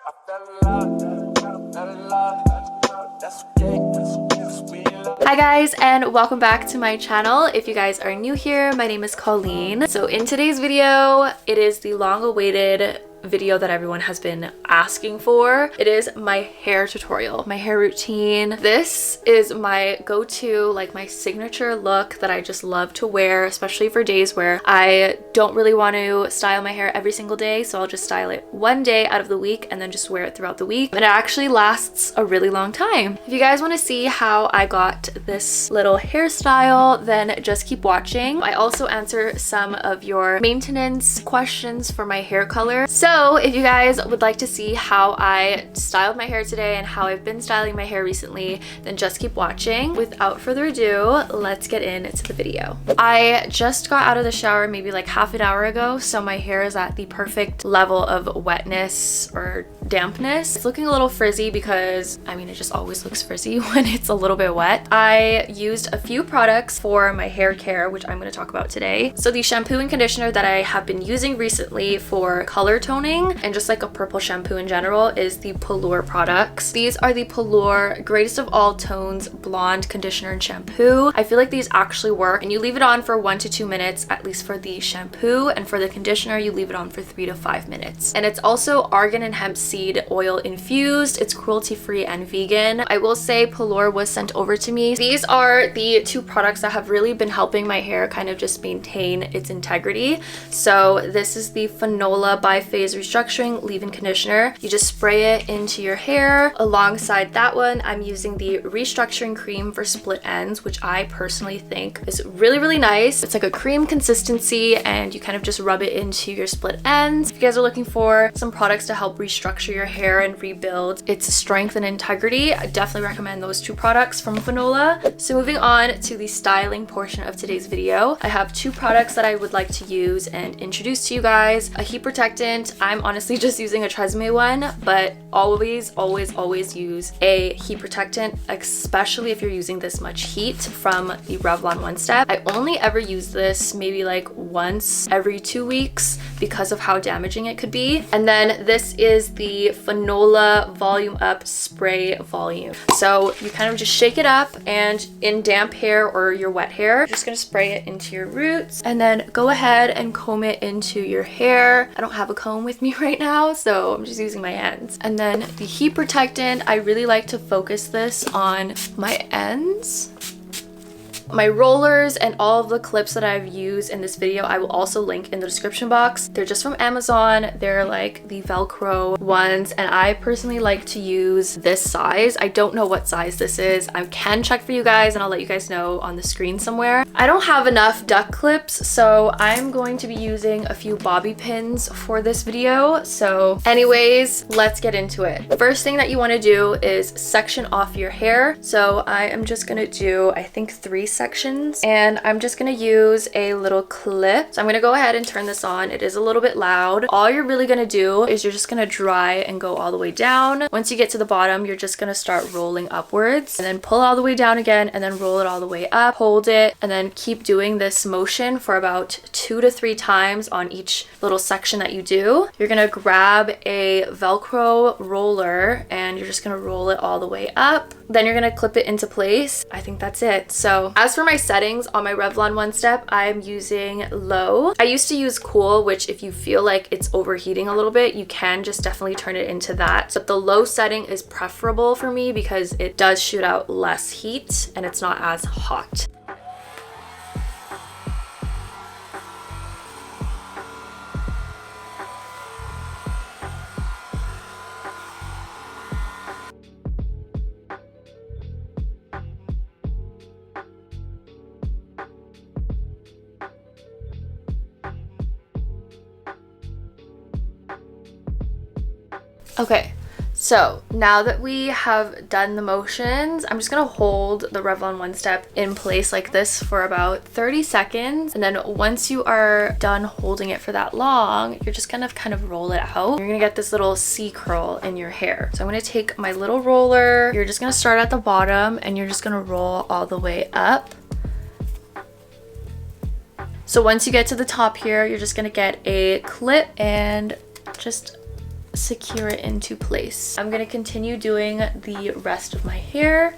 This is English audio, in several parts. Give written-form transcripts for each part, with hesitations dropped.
Hi guys, and welcome back to my channel. If you guys are new here, my name is Colleen. So in today's video, it is the long-awaited video that everyone has been asking for. It is my hair tutorial, my hair routine. This is my go-to, like my signature look that I just love to wear, especially for days where I don't really want to style my hair every single day. So I'll just style it one day out of the week and then just wear it throughout the week. And it actually lasts a really long time. If you guys want to see how I got this little hairstyle, then just keep watching. I also answer some of your maintenance questions for my hair color. So if you guys would like to see how I styled my hair today and how I've been styling my hair recently, then just keep watching. Without further ado, let's get into the video. I just got out of the shower maybe like half an hour ago, so my hair is at the perfect level of wetness or dampness. It's looking a little frizzy because, I mean, it just always looks frizzy when it's a little bit wet. I used a few products for my hair care, which I'm going to talk about today. So the shampoo and conditioner that I have been using recently for color toning and just like a purple shampoo in general is the Pallure products. These are the Pallure Greatest of All Tones Blonde Conditioner and Shampoo. I feel like these actually work, and you leave it on for 1 to 2 minutes, at least for the shampoo, and for the conditioner you leave it on for 3 to 5 minutes. And it's also argan and hemp seed oil infused. It's cruelty-free and vegan. I will say Pallure was sent over to me. These are the two products that have really been helping my hair kind of just maintain its integrity. So this is the Fanola Bi-Phase Restructuring Leave-In Conditioner. You just spray it into your hair. Alongside that one, I'm using the Restructuring Cream for Split Ends, which I personally think is really, really nice. It's like a cream consistency and you kind of just rub it into your split ends. If you guys are looking for some products to help restructure your hair and rebuild its strength and integrity, I definitely recommend those two products from Fanola. So moving on to the styling portion of today's video, I have two products that I would like to use and introduce to you guys. A heat protectant. I'm honestly just using a Tresemme one, but always use a heat protectant, especially if you're using this much heat, from the Revlon One Step. I only ever use this maybe like once every 2 weeks because of how damaging it could be. And then this is the Fanola Volume Up Spray Volume. So you kind of just shake it up, and in damp hair or your wet hair, you're just gonna spray it into your roots and then go ahead and comb it into your hair. I don't have a comb with me right now, so I'm just using my hands. And then the heat protectant, I really like to focus this on my ends. My rollers and all of the clips that I've used in this video, I will also link in the description box. They're just from Amazon. They're like the Velcro ones, and I personally like to use this size. I don't know what size this is. I can check for you guys and I'll let you guys know on the screen somewhere. I don't have enough duck clips, so I'm going to be using a few bobby pins for this video. So anyways, let's get into it. First thing that you want to do is section off your hair. So I am just gonna do, I think, 3 sections, and I'm just gonna use a little clip. So I'm gonna go ahead and turn this on. It is a little bit loud. All you're really gonna do is you're just gonna dry and go all the way down. Once you get to the bottom, you're just gonna start rolling upwards and then pull all the way down again and then roll it all the way up, hold it, and then keep doing this motion for about 2 to 3 times on each little section that you do. You're gonna grab a Velcro roller and you're just gonna roll it all the way up. Then you're gonna clip it into place. I think that's it. So as for my settings on my Revlon One Step, I'm using low. I used to use cool, which if you feel like it's overheating a little bit, you can just definitely turn it into that. But the low setting is preferable for me because it does shoot out less heat and it's not as hot. Okay, so now that we have done the motions, I'm just gonna hold the Revlon One Step in place like this for about 30 seconds. And then once you are done holding it for that long, you're just gonna kind of roll it out. You're gonna get this little C curl in your hair. So I'm gonna take my little roller. You're just gonna start at the bottom and you're just gonna roll all the way up. So once you get to the top here, you're just gonna get a clip and just secure it into place. I'm gonna continue doing the rest of my hair.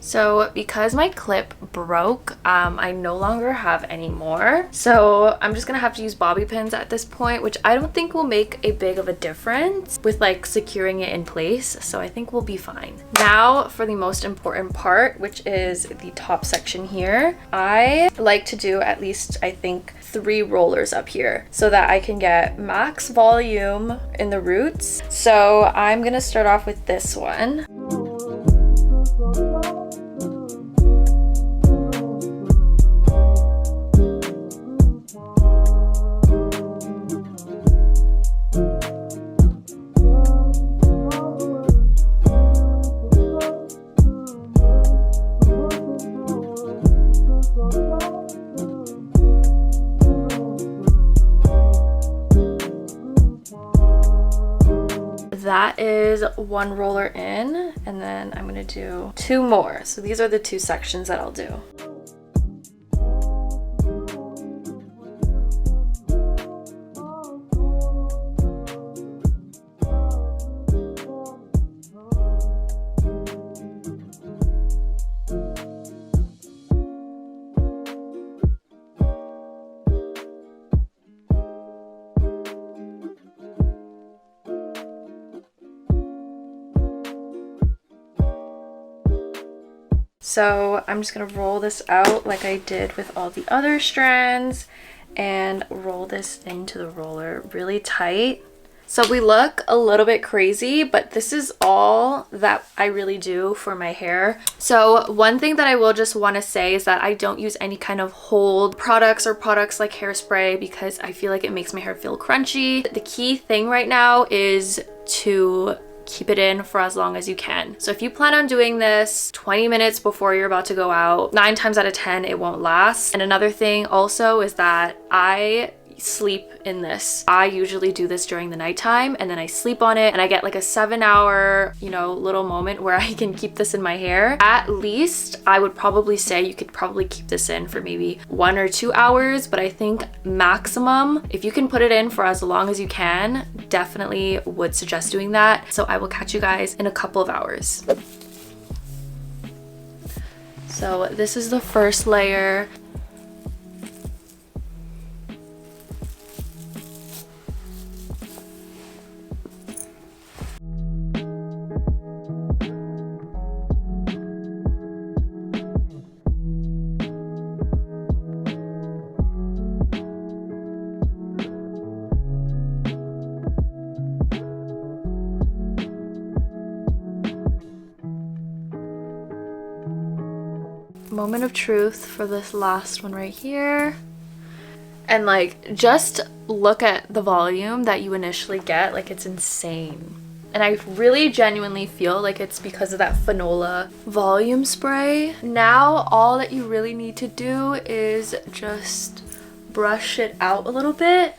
So because my clip broke, I no longer have any more. So I'm just gonna have to use bobby pins at this point, which I don't think will make a big of a difference with like securing it in place. So I think we'll be fine. Now for the most important part, which is the top section here. I like to do at least, I think, 3 rollers up here so that I can get max volume in the roots. So I'm gonna start off with this one. That is 1 roller in, and then I'm gonna do 2 more. So these are the 2 sections that I'll do. So I'm just gonna roll this out like I did with all the other strands and roll this into the roller really tight. So we look a little bit crazy, but this is all that I really do for my hair. So one thing that I will just want to say is that I don't use any kind of hold products or products like hairspray because I feel like it makes my hair feel crunchy. The key thing right now is to keep it in for as long as you can. So if you plan on doing this 20 minutes before you're about to go out, 9 times out of 10 it won't last. And another thing also is that I sleep in this. I usually do this during the nighttime and then I sleep on it and I get like a 7-hour, you know, little moment where I can keep this in my hair. At least I would probably say you could probably keep this in for maybe 1 or 2 hours, but I think maximum, if you can put it in for as long as you can, definitely would suggest doing that. So I will catch you guys in a couple of hours. So this is the first layer. Moment of truth for this last one right here. And like, just look at the volume that you initially get. Like, it's insane. And I really genuinely feel like it's because of that Fanola volume spray. Now all that you really need to do is just brush it out a little bit.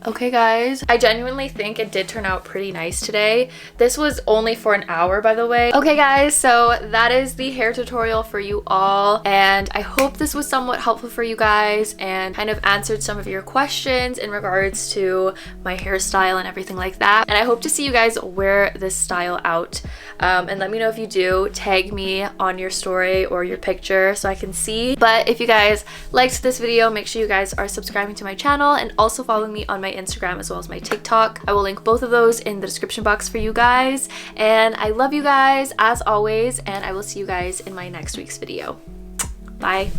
Okay guys, I genuinely think it did turn out pretty nice today. This was only for an hour, by the way. Okay guys, so that is the hair tutorial for you all, and I hope this was somewhat helpful for you guys and kind of answered some of your questions in regards to my hairstyle and everything like that. And I hope to see you guys wear this style out. And let me know if you do. Tag me on your story or your picture so I can see. But if you guys liked this video, make sure you guys are subscribing to my channel and also following me on my Instagram as well as my TikTok. I will link both of those in the description box for you guys. And I love you guys as always, and I will see you guys in my next week's video. Bye.